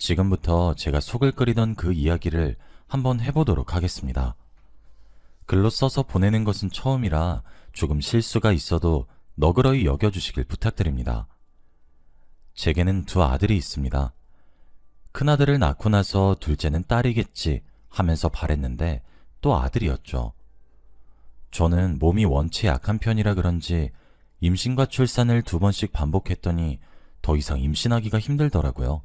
지금부터 제가 속을 끓이던 그 이야기를 한번 해보도록 하겠습니다. 글로 써서 보내는 것은 처음이라 조금 실수가 있어도 너그러이 여겨주시길 부탁드립니다. 제게는 두 아들이 있습니다. 큰아들을 낳고 나서 둘째는 딸이겠지 하면서 바랬는데 또 아들이었죠. 저는 몸이 원체 약한 편이라 그런지 임신과 출산을 2번씩 반복했더니 더 이상 임신하기가 힘들더라고요.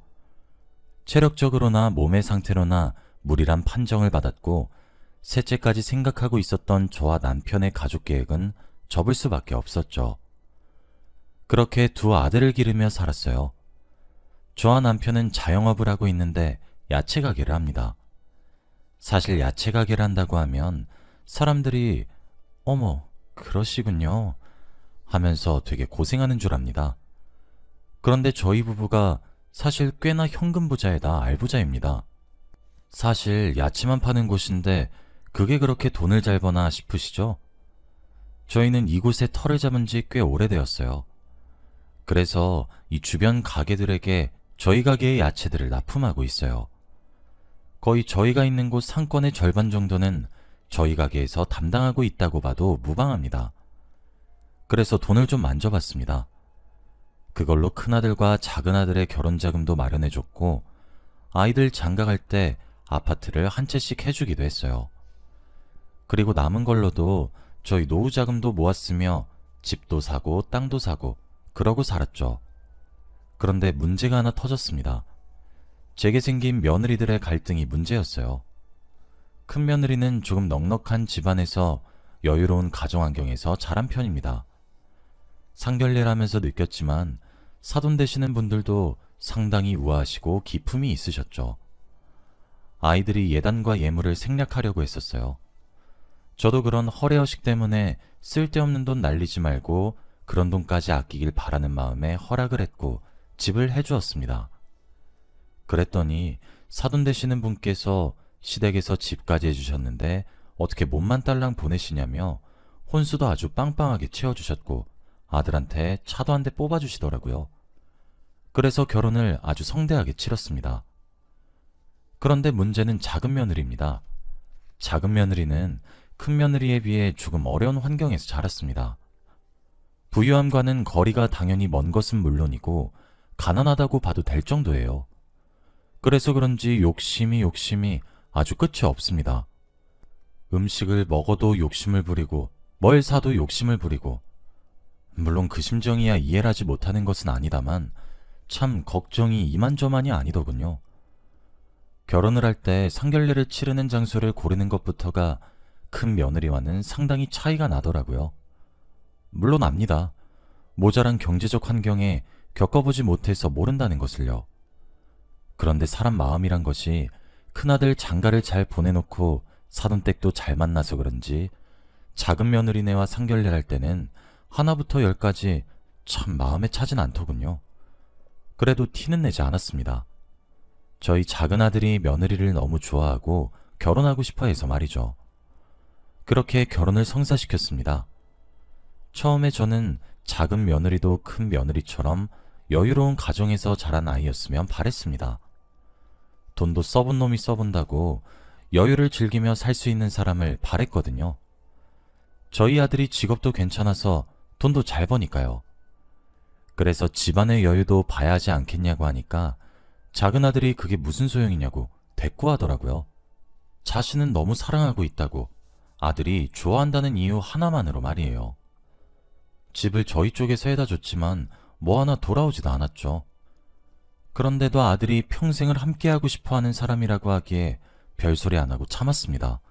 체력적으로나 몸의 상태로나 무리란 판정을 받았고 셋째까지 생각하고 있었던 저와 남편의 가족 계획은 접을 수밖에 없었죠. 그렇게 두 아들을 기르며 살았어요. 저와 남편은 자영업을 하고 있는데 야채 가게를 합니다. 사실 야채 가게를 한다고 하면 사람들이 어머, 그러시군요 하면서 되게 고생하는 줄 압니다. 그런데 저희 부부가 사실 꽤나 현금 부자에다 알부자입니다. 사실 야채만 파는 곳인데 그게 그렇게 돈을 잘 버나 싶으시죠? 저희는 이곳에 터를 잡은 지 꽤 오래되었어요. 그래서 이 주변 가게들에게 저희 가게의 야채들을 납품하고 있어요. 거의 저희가 있는 곳 상권의 절반 정도는 저희 가게에서 담당하고 있다고 봐도 무방합니다. 그래서 돈을 좀 만져봤습니다. 그걸로 큰아들과 작은아들의 결혼자금도 마련해줬고 아이들 장가갈 때 아파트를 한 채씩 해주기도 했어요. 그리고 남은 걸로도 저희 노후자금도 모았으며 집도 사고 땅도 사고 그러고 살았죠. 그런데 문제가 하나 터졌습니다. 제게 생긴 며느리들의 갈등이 문제였어요. 큰 며느리는 조금 넉넉한 집안에서 여유로운 가정환경에서 자란 편입니다. 상견례를 하면서 느꼈지만 사돈 되시는 분들도 상당히 우아하시고 기품이 있으셨죠. 아이들이 예단과 예물을 생략하려고 했었어요. 저도 그런 허례허식 때문에 쓸데없는 돈 날리지 말고 그런 돈까지 아끼길 바라는 마음에 허락을 했고 집을 해주었습니다. 그랬더니 사돈 되시는 분께서 시댁에서 집까지 해주셨는데 어떻게 몸만 딸랑 보내시냐며 혼수도 아주 빵빵하게 채워주셨고 아들한테 차도 한 대 뽑아주시더라고요. 그래서 결혼을 아주 성대하게 치렀습니다. 그런데 문제는 작은 며느리입니다. 작은 며느리는 큰 며느리에 비해 조금 어려운 환경에서 자랐습니다. 부유함과는 거리가 당연히 먼 것은 물론이고 가난하다고 봐도 될 정도예요. 그래서 그런지 욕심이 아주 끝이 없습니다. 음식을 먹어도 욕심을 부리고 뭘 사도 욕심을 부리고 물론 그 심정이야 이해를 하지 못하는 것은 아니다만 참 걱정이 이만저만이 아니더군요. 결혼을 할 때 상견례를 치르는 장소를 고르는 것부터가 큰 며느리와는 상당히 차이가 나더라고요. 물론 압니다. 모자란 경제적 환경에 겪어보지 못해서 모른다는 것을요. 그런데 사람 마음이란 것이 큰아들 장가를 잘 보내놓고 사돈댁도 잘 만나서 그런지 작은 며느리네와 상견례를 할 때는 하나부터 10까지 참 마음에 차진 않더군요. 그래도 티는 내지 않았습니다. 저희 작은아들이 며느리를 너무 좋아하고 결혼하고 싶어 해서 말이죠. 그렇게 결혼을 성사시켰습니다. 처음에 저는 작은 며느리도 큰 며느리처럼 여유로운 가정에서 자란 아이였으면 바랬습니다. 돈도 써본 놈이 써본다고 여유를 즐기며 살 수 있는 사람을 바랬거든요. 저희 아들이 직업도 괜찮아서 돈도 잘 버니까요. 그래서 집안의 여유도 봐야 하지 않겠냐고 하니까 작은아들이 그게 무슨 소용이냐고 대꾸하더라고요. 자신은 너무 사랑하고 있다고 아들이 좋아한다는 이유 하나만으로 말이에요. 집을 저희 쪽에서 해다 줬지만 뭐 하나 돌아오지도 않았죠. 그런데도 아들이 평생을 함께하고 싶어하는 사람이라고 하기에 별소리 안 하고 참았습니다.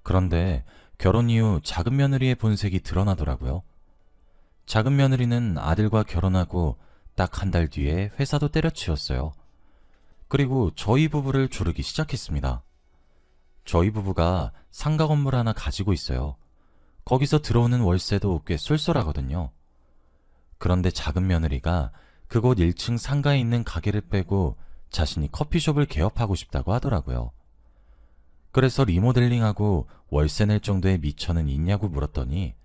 그런데 결혼 이후 작은 며느리의 본색이 드러나더라고요. 작은 며느리는 아들과 결혼하고 딱 한 달 뒤에 회사도 때려치웠어요. 그리고 저희 부부를 조르기 시작했습니다. 저희 부부가 상가 건물 하나 가지고 있어요. 거기서 들어오는 월세도 꽤 쏠쏠하거든요. 그런데 작은 며느리가 그곳 1층 상가에 있는 가게를 빼고 자신이 커피숍을 개업하고 싶다고 하더라고요. 그래서 리모델링하고 월세 낼 정도의 미천은 있냐고 물었더니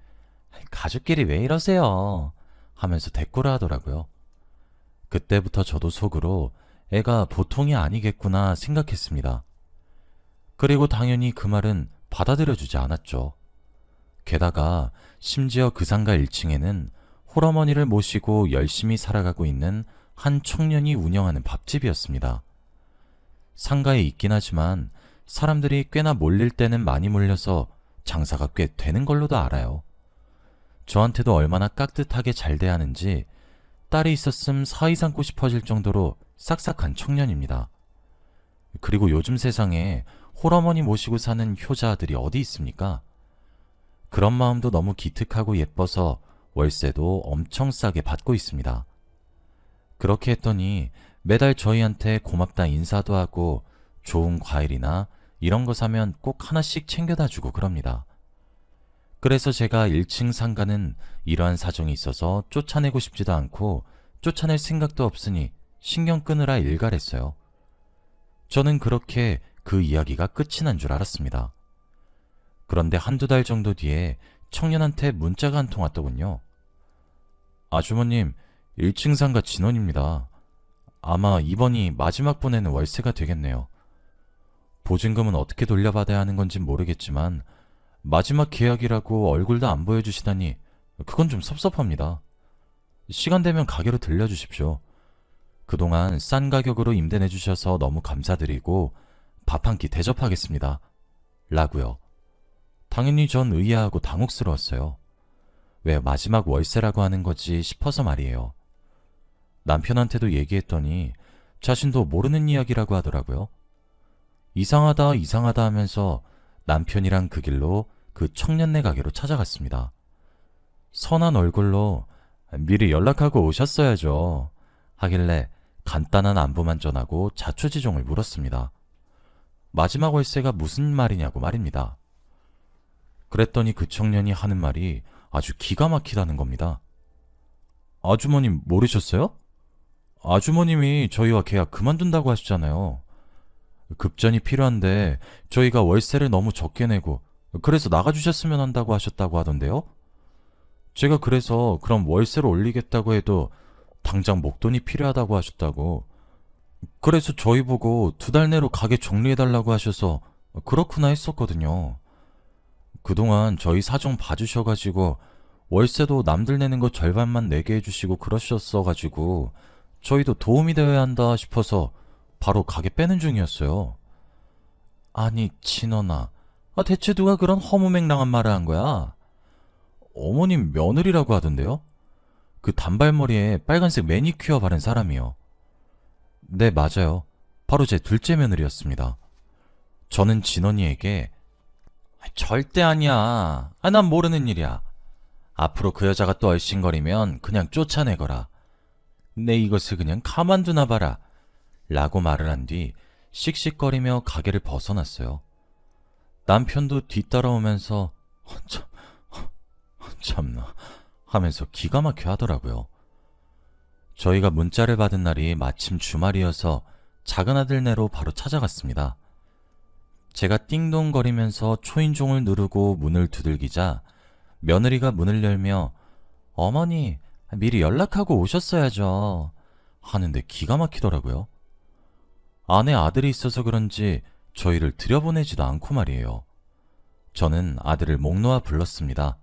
가족끼리 왜 이러세요? 하면서 대꾸를 하더라고요. 그때부터 저도 속으로 애가 보통이 아니겠구나 생각했습니다. 그리고 당연히 그 말은 받아들여주지 않았죠. 게다가 심지어 그 상가 1층에는 홀어머니를 모시고 열심히 살아가고 있는 한 청년이 운영하는 밥집이었습니다. 상가에 있긴 하지만 사람들이 꽤나 몰릴 때는 많이 몰려서 장사가 꽤 되는 걸로도 알아요. 저한테도 얼마나 깍듯하게 잘 대하는지 딸이 있었음 사위 삼고 싶어질 정도로 싹싹한 청년입니다. 그리고 요즘 세상에 홀어머니 모시고 사는 효자들이 어디 있습니까? 그런 마음도 너무 기특하고 예뻐서 월세도 엄청 싸게 받고 있습니다. 그렇게 했더니 매달 저희한테 고맙다 인사도 하고 좋은 과일이나 이런 거 사면 꼭 하나씩 챙겨다 주고 그럽니다. 그래서 제가 1층 상가는 이러한 사정이 있어서 쫓아내고 싶지도 않고 쫓아낼 생각도 없으니 신경 끄느라 일갈했어요. 저는 그렇게 그 이야기가 끝이 난 줄 알았습니다. 그런데 한두 달 정도 뒤에 청년한테 문자가 한 통 왔더군요. 아주머님, 1층 상가 진원입니다. 아마 이번이 마지막 보내는 월세가 되겠네요. 보증금은 어떻게 돌려받아야 하는 건진 모르겠지만 마지막 계약이라고 얼굴도 안 보여주시다니 그건 좀 섭섭합니다. 시간 되면 가게로 들려주십시오. 그동안 싼 가격으로 임대 내주셔서 너무 감사드리고 밥 한 끼 대접하겠습니다. 라고요. 당연히 전 의아하고 당혹스러웠어요. 왜 마지막 월세라고 하는 거지 싶어서 말이에요. 남편한테도 얘기했더니 자신도 모르는 이야기라고 하더라고요. 이상하다 이상하다 하면서 남편이랑 그 길로 그 청년네 가게로 찾아갔습니다. 선한 얼굴로 미리 연락하고 오셨어야죠 하길래 간단한 안부만 전하고 자초지종을 물었습니다. 마지막 월세가 무슨 말이냐고 말입니다. 그랬더니 그 청년이 하는 말이 아주 기가 막히다는 겁니다. 아주머님 모르셨어요? 아주머님이 저희와 계약 그만둔다고 하시잖아요. 급전이 필요한데 저희가 월세를 너무 적게 내고 그래서 나가주셨으면 한다고 하셨다고 하던데요. 제가 그래서 그럼 월세를 올리겠다고 해도 당장 목돈이 필요하다고 하셨다고. 그래서 저희 보고 2달 내로 가게 정리해달라고 하셔서 그렇구나 했었거든요. 그동안 저희 사정 봐주셔가지고 월세도 남들 내는 거 절반만 내게 해주시고 그러셨어가지고 저희도 도움이 되어야 한다 싶어서 바로 가게 빼는 중이었어요. 아니 진원아, 대체 누가 그런 허무맹랑한 말을 한 거야? 어머님 며느리라고 하던데요? 그 단발머리에 빨간색 매니큐어 바른 사람이요. 네, 맞아요. 바로 제 둘째 며느리였습니다. 저는 진원이에게 절대 아니야. 난 모르는 일이야. 앞으로 그 여자가 또 얼씬거리면 그냥 쫓아내거라. 내 이것을 그냥 가만두나 봐라. 라고 말을 한 뒤 씩씩거리며 가게를 벗어났어요. 남편도 뒤따라오면서 참나 하면서 기가 막혀 하더라고요. 저희가 문자를 받은 날이 마침 주말이어서 작은아들네로 바로 찾아갔습니다. 제가 띵동거리면서 초인종을 누르고 문을 두들기자 며느리가 문을 열며 어머니 미리 연락하고 오셨어야죠 하는데 기가 막히더라고요. 안에 아들이 있어서 그런지 저희를 들여보내지도 않고 말이에요. 저는 아들을 목 놓아 불렀습니다.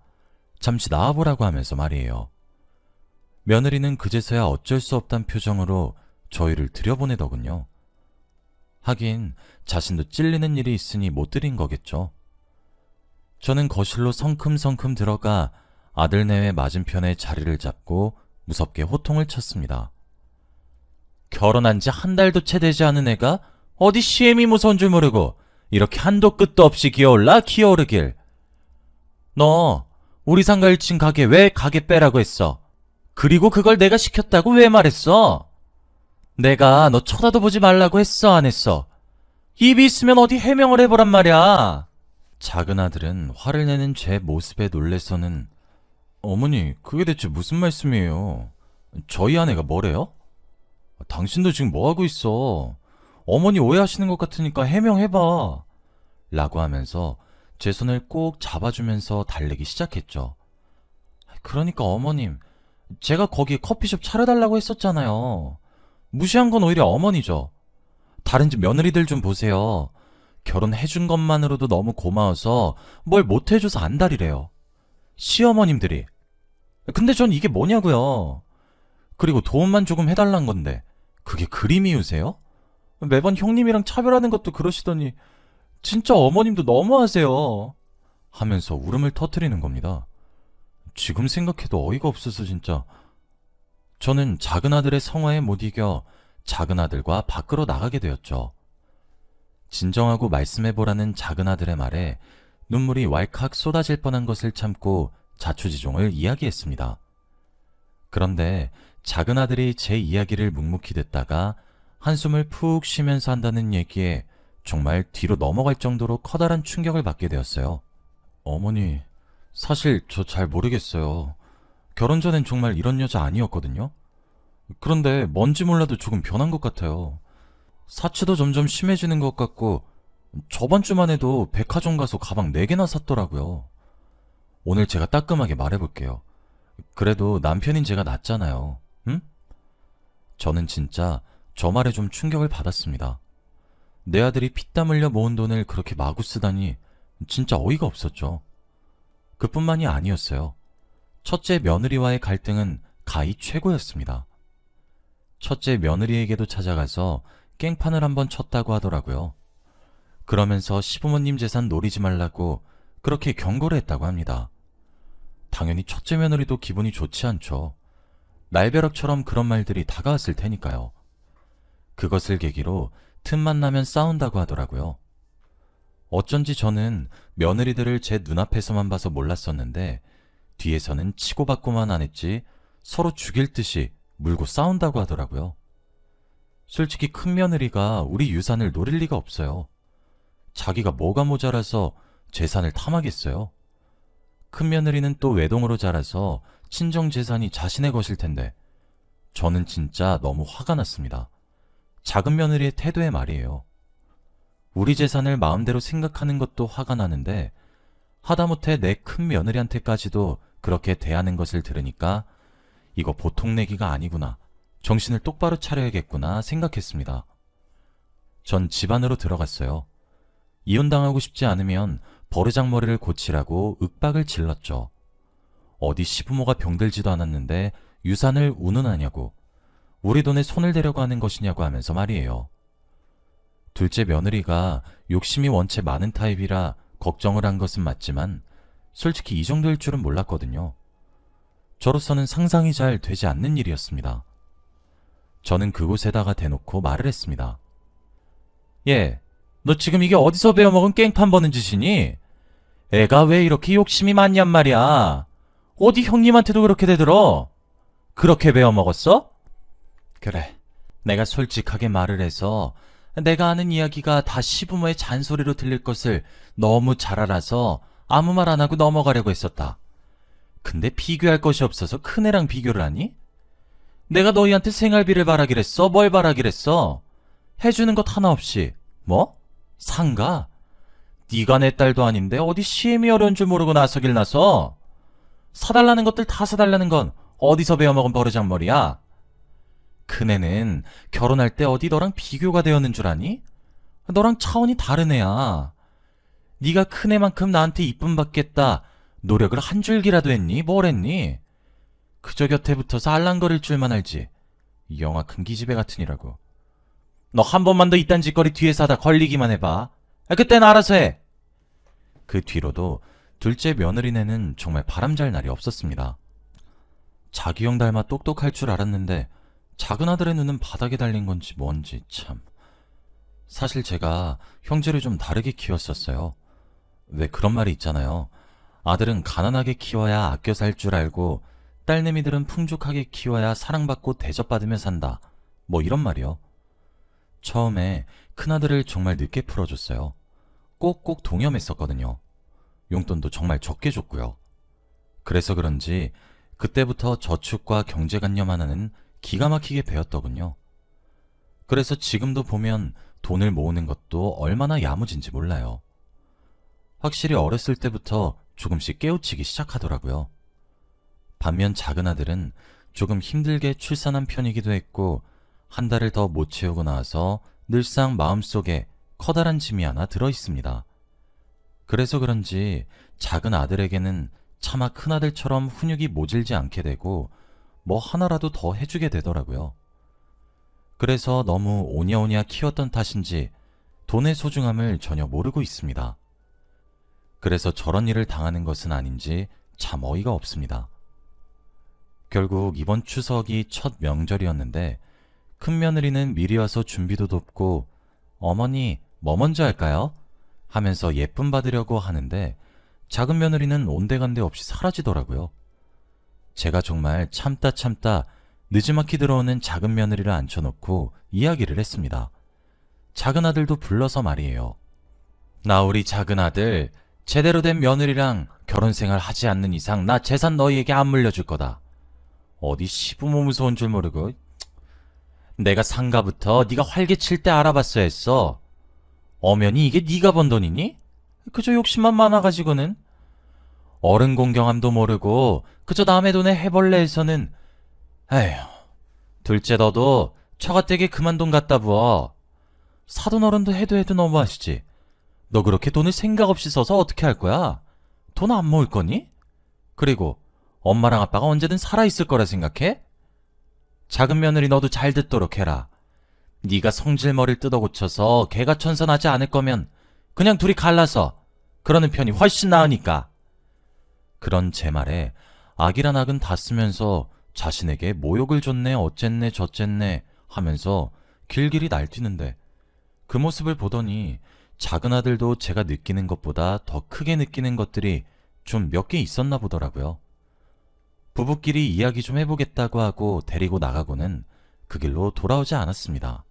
잠시 나와보라고 하면서 말이에요. 며느리는 그제서야 어쩔 수 없단 표정으로 저희를 들여보내더군요. 하긴 자신도 찔리는 일이 있으니 못 드린 거겠죠. 저는 거실로 성큼성큼 들어가 아들네의 맞은편에 자리를 잡고 무섭게 호통을 쳤습니다. 결혼한 지 1달도 채 되지 않은 애가 어디 시엠이 무서운 줄 모르고 이렇게 한도 끝도 없이 기어올라 기어오르길. 너 우리 상가 1층 가게 왜 가게 빼라고 했어? 그리고 그걸 내가 시켰다고 왜 말했어? 내가 너 쳐다도 보지 말라고 했어 안 했어? 입이 있으면 어디 해명을 해보란 말이야. 작은 아들은 화를 내는 제 모습에 놀래서는 어머니 그게 대체 무슨 말씀이에요? 저희 아내가 뭐래요? 당신도 지금 뭐하고 있어? 어머니 오해하시는 것 같으니까 해명해봐 라고 하면서 제 손을 꼭 잡아주면서 달래기 시작했죠. 그러니까 어머님 제가 거기에 커피숍 차려달라고 했었잖아요. 무시한 건 오히려 어머니죠. 다른 집 며느리들 좀 보세요. 결혼해준 것만으로도 너무 고마워서 뭘 못해줘서 안달이래요. 시어머님들이. 근데 전 이게 뭐냐고요. 그리고 도움만 조금 해달란 건데 그게 그리 미우세요? 매번 형님이랑 차별하는 것도 그러시더니 진짜 어머님도 너무하세요. 하면서 울음을 터뜨리는 겁니다. 지금 생각해도 어이가 없어서 진짜. 저는 작은 아들의 성화에 못 이겨 작은 아들과 밖으로 나가게 되었죠. 진정하고 말씀해보라는 작은 아들의 말에 눈물이 왈칵 쏟아질 뻔한 것을 참고 자초지종을 이야기했습니다. 그런데 작은 아들이 제 이야기를 묵묵히 듣다가 한숨을 푹 쉬면서 한다는 얘기에 정말 뒤로 넘어갈 정도로 커다란 충격을 받게 되었어요. 어머니, 사실 저 잘 모르겠어요. 결혼 전엔 정말 이런 여자 아니었거든요. 그런데 뭔지 몰라도 조금 변한 것 같아요. 사치도 점점 심해지는 것 같고 저번 주만 해도 백화점 가서 가방 4개나 샀더라고요. 오늘 제가 따끔하게 말해볼게요. 그래도 남편인 제가 낫잖아요. 응? 저는 진짜 저 말에 좀 충격을 받았습니다. 내 아들이 피땀 흘려 모은 돈을 그렇게 마구 쓰다니 진짜 어이가 없었죠. 그뿐만이 아니었어요. 첫째 며느리와의 갈등은 가히 최고였습니다. 첫째 며느리에게도 찾아가서 깽판을 한번 쳤다고 하더라고요. 그러면서 시부모님 재산 노리지 말라고 그렇게 경고를 했다고 합니다. 당연히 첫째 며느리도 기분이 좋지 않죠. 날벼락처럼 그런 말들이 다가왔을 테니까요. 그것을 계기로 틈만 나면 싸운다고 하더라고요. 어쩐지 저는 며느리들을 제 눈앞에서만 봐서 몰랐었는데 뒤에서는 치고받고만 안 했지 서로 죽일 듯이 물고 싸운다고 하더라고요. 솔직히 큰 며느리가 우리 유산을 노릴 리가 없어요. 자기가 뭐가 모자라서 재산을 탐하겠어요. 큰 며느리는 또 외동으로 자라서 친정 재산이 자신의 것일 텐데 저는 진짜 너무 화가 났습니다. 작은 며느리의 태도에 말이에요. 우리 재산을 마음대로 생각하는 것도 화가 나는데 하다못해 내 큰 며느리한테까지도 그렇게 대하는 것을 들으니까 이거 보통 내기가 아니구나. 정신을 똑바로 차려야겠구나 생각했습니다. 전 집 안으로 들어갔어요. 이혼당하고 싶지 않으면 버르장머리를 고치라고 윽박을 질렀죠. 어디 시부모가 병들지도 않았는데 유산을 운운하냐고, 우리 돈에 손을 대려고 하는 것이냐고 하면서 말이에요. 둘째 며느리가 욕심이 원체 많은 타입이라 걱정을 한 것은 맞지만 솔직히 이 정도일 줄은 몰랐거든요. 저로서는 상상이 잘 되지 않는 일이었습니다. 저는 그곳에다가 대놓고 말을 했습니다. 예, 너 지금 이게 어디서 배워먹은 깽판 버는 짓이니? 애가 왜 이렇게 욕심이 많냔 말이야. 어디 형님한테도 그렇게 대들어? 그렇게 배워먹었어? 그래, 내가 솔직하게 말을 해서 내가 아는 이야기가 다 시부모의 잔소리로 들릴 것을 너무 잘 알아서 아무 말 안 하고 넘어가려고 했었다. 근데 비교할 것이 없어서 큰애랑 비교를 하니? 내가 너희한테 생활비를 바라기랬어? 뭘 바라기랬어? 해주는 것 하나 없이. 뭐? 상가? 네가 내 딸도 아닌데 어디 시엠이 어려운 줄 모르고 나서길 나서? 사달라는 것들 다 사달라는 건 어디서 배워먹은 버르장머리야? 큰애는 결혼할 때 어디 너랑 비교가 되었는 줄 아니? 너랑 차원이 다른 애야. 네가 큰애만큼 나한테 이쁨 받겠다 노력을 한 줄기라도 했니? 뭘 했니? 그저 곁에 붙어서 알랑거릴 줄만 알지. 영화 큰 기집애 같으니라고. 너 한 번만 더 이딴 짓거리 뒤에서 하다 걸리기만 해봐. 그땐 알아서 해. 그 뒤로도 둘째 며느리네는 정말 바람잘 날이 없었습니다. 자기 형 닮아 똑똑할 줄 알았는데 작은 아들의 눈은 바닥에 달린 건지 뭔지 참. 사실 제가 형제를 좀 다르게 키웠었어요. 왜 그런 말이 있잖아요. 아들은 가난하게 키워야 아껴 살 줄 알고 딸내미들은 풍족하게 키워야 사랑받고 대접받으며 산다. 뭐 이런 말이요. 처음에 큰아들을 정말 늦게 풀어줬어요. 꼭꼭 동염했었거든요. 용돈도 정말 적게 줬고요. 그래서 그런지 그때부터 저축과 경제관념 하나는 기가 막히게 배웠더군요. 그래서 지금도 보면 돈을 모으는 것도 얼마나 야무진지 몰라요. 확실히 어렸을 때부터 조금씩 깨우치기 시작하더라고요. 반면 작은 아들은 조금 힘들게 출산한 편이기도 했고 한 달을 더 못 채우고 나서 늘상 마음속에 커다란 짐이 하나 들어 있습니다. 그래서 그런지 작은 아들에게는 차마 큰아들처럼 훈육이 모질지 않게 되고 뭐 하나라도 더 해주게 되더라고요. 그래서 너무 오냐오냐 키웠던 탓인지 돈의 소중함을 전혀 모르고 있습니다. 그래서 저런 일을 당하는 것은 아닌지 참 어이가 없습니다. 결국 이번 추석이 첫 명절이었는데 큰 며느리는 미리 와서 준비도 돕고 어머니 뭐 먼저 할까요? 하면서 예쁨 받으려고 하는데 작은 며느리는 온데간데 없이 사라지더라고요. 제가 정말 참다 느지막이 들어오는 작은 며느리를 앉혀놓고 이야기를 했습니다. 작은 아들도 불러서 말이에요. 나 우리 작은 아들 제대로 된 며느리랑 결혼생활 하지 않는 이상 나 재산 너희에게 안 물려줄 거다. 어디 시부모 무서운 줄 모르고. 내가 상가부터 네가 활개칠 때 알아봤어야 했어. 엄연히 이게 네가 번 돈이니? 그저 욕심만 많아가지고는. 어른 공경함도 모르고 그저 남의 돈에 해벌레에서는. 에휴, 둘째 너도 처가댁에 그만 돈 갖다 부어. 사돈 어른도 해도 너무하시지. 너 그렇게 돈을 생각 없이 써서 어떻게 할 거야? 돈 안 모을 거니? 그리고 엄마랑 아빠가 언제든 살아있을 거라 생각해? 작은 며느리 너도 잘 듣도록 해라. 네가 성질머리를 뜯어 고쳐서 개가 천선하지 않을 거면 그냥 둘이 갈라서 그러는 편이 훨씬 나으니까. 그런 제 말에 악이란 악은 다 쓰면서 자신에게 모욕을 줬네 어쨌네 저쨌네 하면서 길길이 날뛰는데 그 모습을 보더니 작은 아들도 제가 느끼는 것보다 더 크게 느끼는 것들이 좀 몇 개 있었나 보더라고요. 부부끼리 이야기 좀 해보겠다고 하고 데리고 나가고는 그 길로 돌아오지 않았습니다.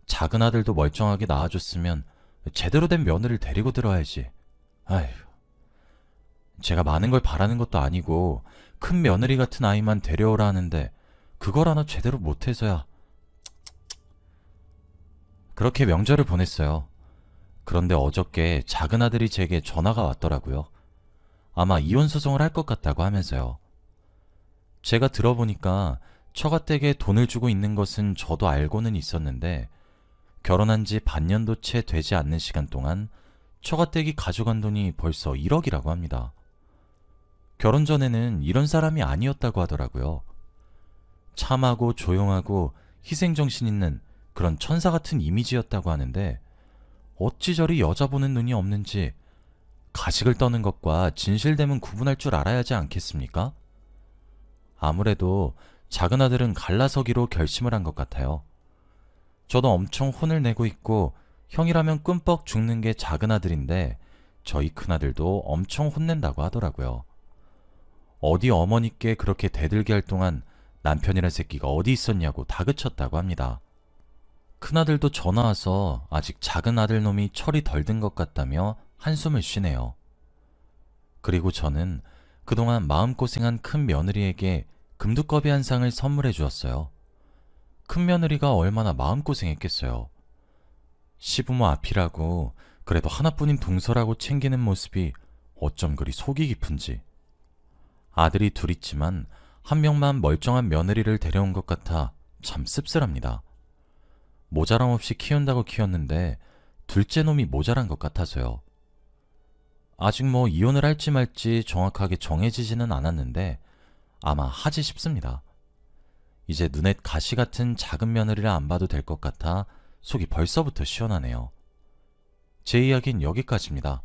작은 아들도 멀쩡하게 낳아줬으면 제대로 된 며느리를 데리고 들어야지. 아휴, 제가 많은 걸 바라는 것도 아니고 큰 며느리 같은 아이만 데려오라 하는데 그걸 하나 제대로 못해서야. 그렇게 명절을 보냈어요. 그런데 어저께 작은 아들이 제게 전화가 왔더라고요. 아마 이혼 소송을 할 것 같다고 하면서요. 제가 들어보니까 처가댁에 돈을 주고 있는 것은 저도 알고는 있었는데 결혼한 지 반년도 채 되지 않는 시간 동안 처가댁이 가져간 돈이 벌써 1억이라고 합니다. 결혼 전에는 이런 사람이 아니었다고 하더라고요. 참하고 조용하고 희생정신 있는 그런 천사 같은 이미지였다고 하는데 어찌 저리 여자 보는 눈이 없는지 가식을 떠는 것과 진실됨은 구분할 줄 알아야 하지 않겠습니까? 아무래도 작은 아들은 갈라서기로 결심을 한 것 같아요. 저도 엄청 혼을 내고 있고 형이라면 끔뻑 죽는 게 작은 아들인데 저희 큰아들도 엄청 혼낸다고 하더라고요. 어디 어머니께 그렇게 대들게 할 동안 남편이란 새끼가 어디 있었냐고 다그쳤다고 합니다. 큰아들도 전화 와서 아직 작은 아들 놈이 철이 덜 든 것 같다며 한숨을 쉬네요. 그리고 저는 그동안 마음고생한 큰 며느리에게 금두꺼비 한 상을 선물해 주었어요. 큰 며느리가 얼마나 마음고생했겠어요. 시부모 앞이라고 그래도 하나뿐인 동서라고 챙기는 모습이 어쩜 그리 속이 깊은지. 아들이 둘 있지만 한 명만 멀쩡한 며느리를 데려온 것 같아 참 씁쓸합니다. 모자람 없이 키운다고 키웠는데 둘째 놈이 모자란 것 같아서요. 아직 뭐 이혼을 할지 말지 정확하게 정해지지는 않았는데 아마 하지 싶습니다. 이제 눈에 가시 같은 작은 며느리를 안 봐도 될 것 같아 속이 벌써부터 시원하네요. 제 이야기는 여기까지입니다.